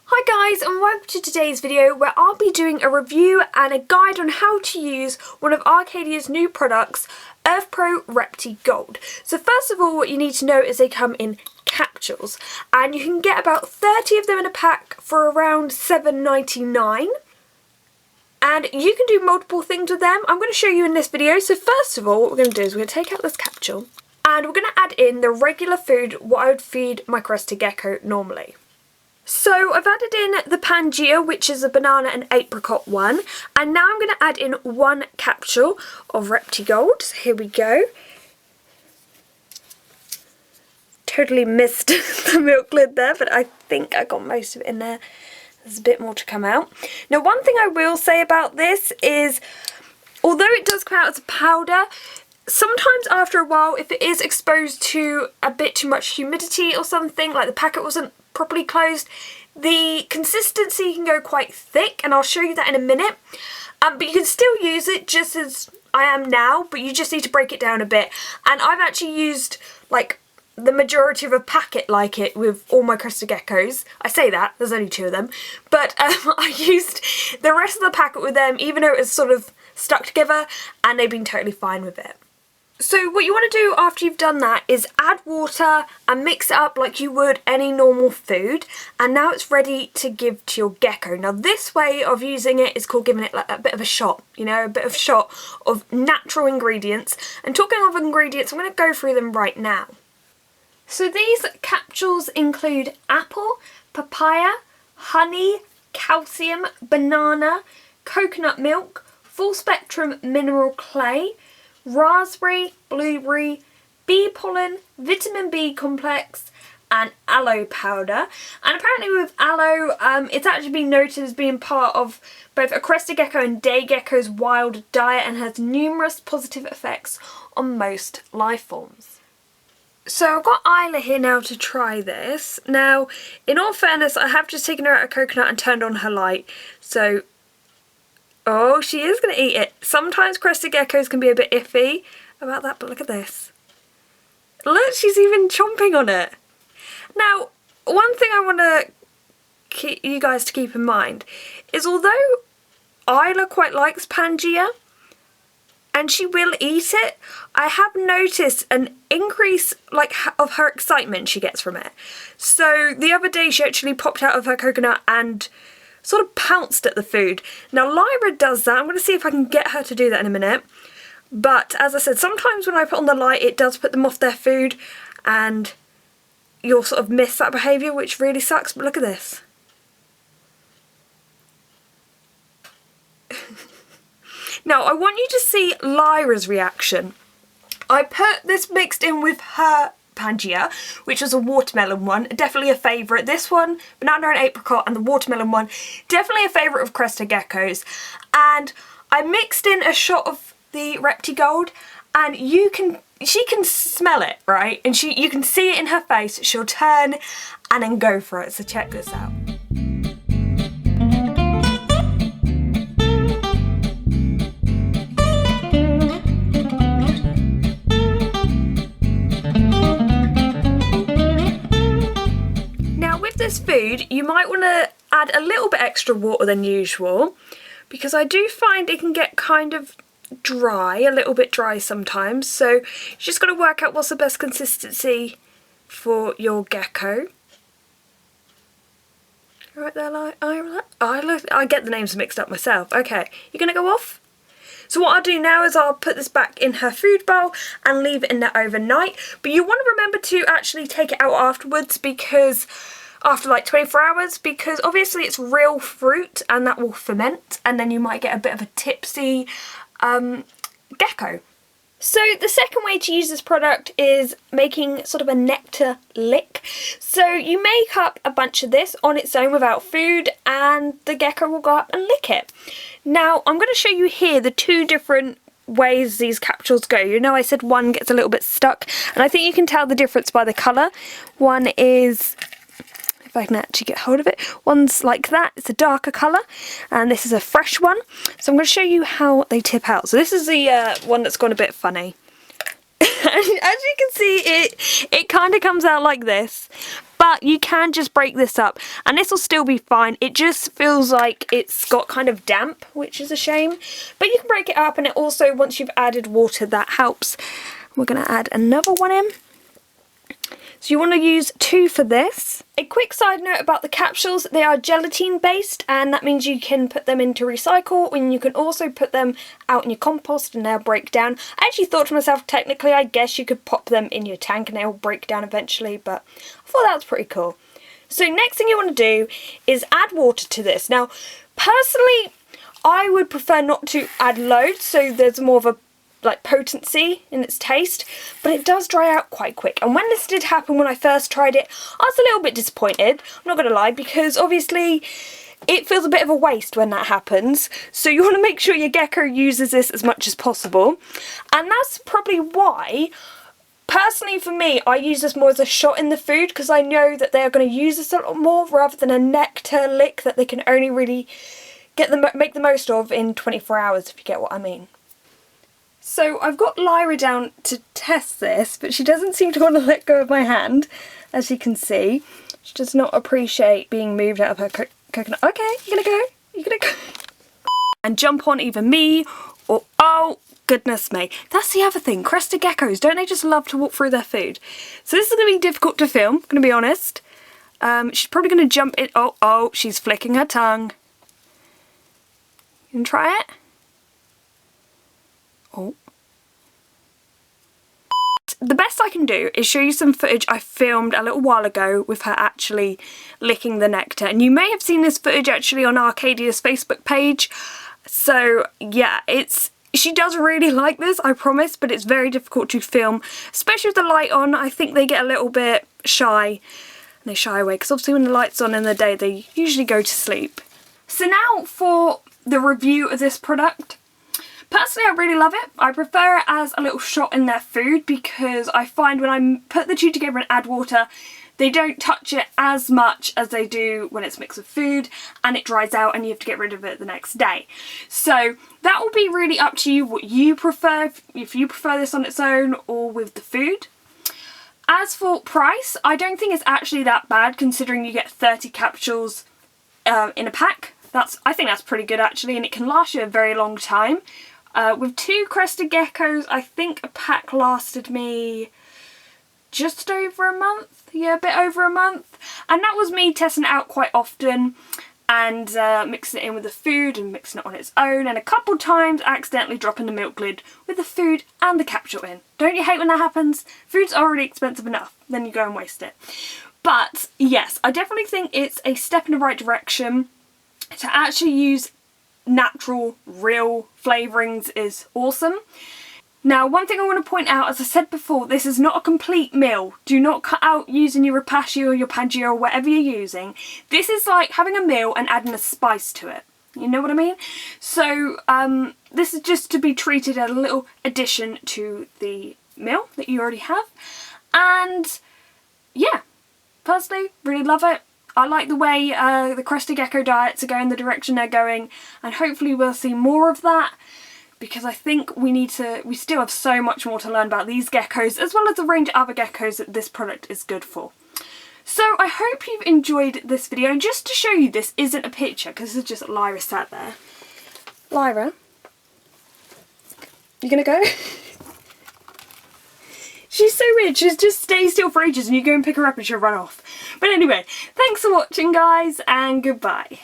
Hi guys, and welcome to today's video where I'll be doing a review and a guide on how to use one of Arcadia's new products, EarthPro Repti Gold. So first of all, what you need to know is they come in capsules and you can get about 30 of them in a pack for around $7.99. And you can do multiple things with them. I'm going to show you in this video. So first of all, what we're going to do is we're going to take out this capsule and we're going to add in the regular food what I would feed my Crested Gecko normally. So I've added in the Pangea, which is a banana and apricot one, and now I'm going to add in one capsule of Repti Gold. So here we go. Totally missed the milk lid there, but I think I got most of it in there. There's a bit more to come out. Now, one thing I will say about this is, although it does come out as a powder, sometimes after a while, if it is exposed to a bit too much humidity or something, like the packet wasn't properly closed, the consistency can go quite thick, and I'll show you that in a minute. But you can still use it just as I am now, but you just need to break it down a bit. And I've actually used like the majority of a packet like it with all my Crested Geckos. I say that, there's only 2 of them. But I used the rest of the packet with them, even though it was sort of stuck together, and they've been totally fine with it. So what you want to do after you've done that is add water and mix it up like you would any normal food, and now it's ready to give to your gecko. Now this way of using it is called giving it like a bit of a shot, you know, a bit of a shot of natural ingredients. And talking of ingredients, I'm going to go through them right now. So these capsules include apple, papaya, honey, calcium, banana, coconut milk, full spectrum mineral clay, raspberry, blueberry, bee pollen, vitamin B complex, and aloe powder. And apparently with aloe, it's actually been noted as being part of both a Crested Gecko and day gecko's wild diet and has numerous positive effects on most life forms. So I've got Isla here now to try this. Now, in all fairness, I have just taken her out of coconut and turned on her light. So oh, she is going to eat it. Sometimes Crested Geckos can be a bit iffy about that, but look at this. Look, she's even chomping on it. Now, one thing I want to keep you guys to keep in mind is although Isla quite likes Pangea, and she will eat it, I have noticed an increase of her excitement she gets from it. So the other day she actually popped out of her coconut and sort of pounced at the food. Now Lyra does that. I'm going to see if I can get her to do that in a minute. But as I said, sometimes when I put on the light it does put them off their food and you'll sort of miss that behaviour, which really sucks. But look at this. Now I want you to see Lyra's reaction. I put this mixed in with her Pangea, which was a watermelon one, definitely a favourite. This one, banana and apricot, and the watermelon one, definitely a favourite of Crested Geckos. And I mixed in a shot of the Repti Gold, and she can smell it, right? And you can see it in her face. She'll turn and then go for it. So check this out. This food, you might want to add a little bit extra water than usual, because I do find it can get kind of dry, a little bit dry sometimes, so you just got to work out what's the best consistency for your gecko. Right there, like I get the names mixed up myself. Okay, you're going to go off? So what I'll do now is I'll put this back in her food bowl and leave it in there overnight, but you want to remember to actually take it out afterwards, because after like 24 hours, because obviously it's real fruit and that will ferment, and then you might get a bit of a tipsy gecko. So the second way to use this product is making sort of a nectar lick. So you make up a bunch of this on its own without food, and the gecko will go up and lick it. Now I'm going to show you here the 2 different ways these capsules go. You know, I said one gets a little bit stuck, and I think you can tell the difference by the colour. One is, if I can actually get hold of it, one's like that, it's a darker colour, and this is a fresh one. So I'm going to show you how they tip out. So this is the one that's gone a bit funny. As you can see, it kind of comes out like this, but you can just break this up and this will still be fine. It just feels like it's got kind of damp, which is a shame, but you can break it up, and it also, once you've added water, that helps. We're going to add another one in. So you want to use 2 for this. A quick side note about the capsules, they are gelatin based, and that means you can put them into recycle, and you can also put them out in your compost and they'll break down. I actually thought to myself, technically I guess you could pop them in your tank and they'll break down eventually, but I thought that was pretty cool. So next thing you want to do is add water to this. Now personally I would prefer not to add loads, so there's more of a potency in its taste, but it does dry out quite quick. And when this did happen when I first tried it, I was a little bit disappointed, I'm not gonna lie, because obviously it feels a bit of a waste when that happens. So you want to make sure your gecko uses this as much as possible, and that's probably why personally for me I use this more as a shot in the food, because I know that they are going to use this a lot more rather than a nectar lick that they can only really make the most of in 24 hours, if you get what I mean. So I've got Lyra down to test this, but she doesn't seem to want to let go of my hand, as you can see. She does not appreciate being moved out of her coconut. Okay, you're gonna go? You're gonna go? And jump on either me or, oh goodness me. That's the other thing, Crested Geckos, don't they just love to walk through their food? So this is gonna be difficult to film, I'm gonna be honest. She's probably gonna jump in, oh, she's flicking her tongue. You can try it? Oh. The best I can do is show you some footage I filmed a little while ago with her actually licking the nectar, and you may have seen this footage actually on Arcadia's Facebook page. So yeah, she does really like this, I promise, but it's very difficult to film, especially with the light on. I think they get a little bit shy, and they shy away, because obviously when the light's on in the day they usually go to sleep. So now for the review of this product. Personally, I really love it. I prefer it as a little shot in their food, because I find when I put the two together and add water, they don't touch it as much as they do when it's mixed with food, and it dries out and you have to get rid of it the next day. So that will be really up to you what you prefer, if you prefer this on its own or with the food. As for price, I don't think it's actually that bad, considering you get 30 capsules in a pack. I think that's pretty good actually, and it can last you a very long time. With 2 Crested Geckos, I think a pack lasted me just over a month. Yeah, a bit over a month. And that was me testing it out quite often and mixing it in with the food and mixing it on its own, and a couple times accidentally dropping the milk lid with the food and the capsule in. Don't you hate when that happens? Food's already expensive enough, then you go and waste it. But yes, I definitely think it's a step in the right direction. To actually use natural, real flavourings is awesome. Now, one thing I want to point out, as I said before, this is not a complete meal. Do not cut out using your rapashi or your pangea or whatever you're using. This is like having a meal and adding a spice to it. You know what I mean? So this is just to be treated as a little addition to the meal that you already have. And yeah, personally, really love it. I like the way the Crested Gecko diets are going the direction they're going, and hopefully we'll see more of that, because I think we still have so much more to learn about these geckos, as well as a range of other geckos that this product is good for. So I hope you've enjoyed this video, and just to show you, this isn't a picture, because this is just Lyra sat there. Lyra, you gonna go? She's so weird, she just stays still for ages and you go and pick her up and she'll run off. But anyway, thanks for watching guys, and goodbye.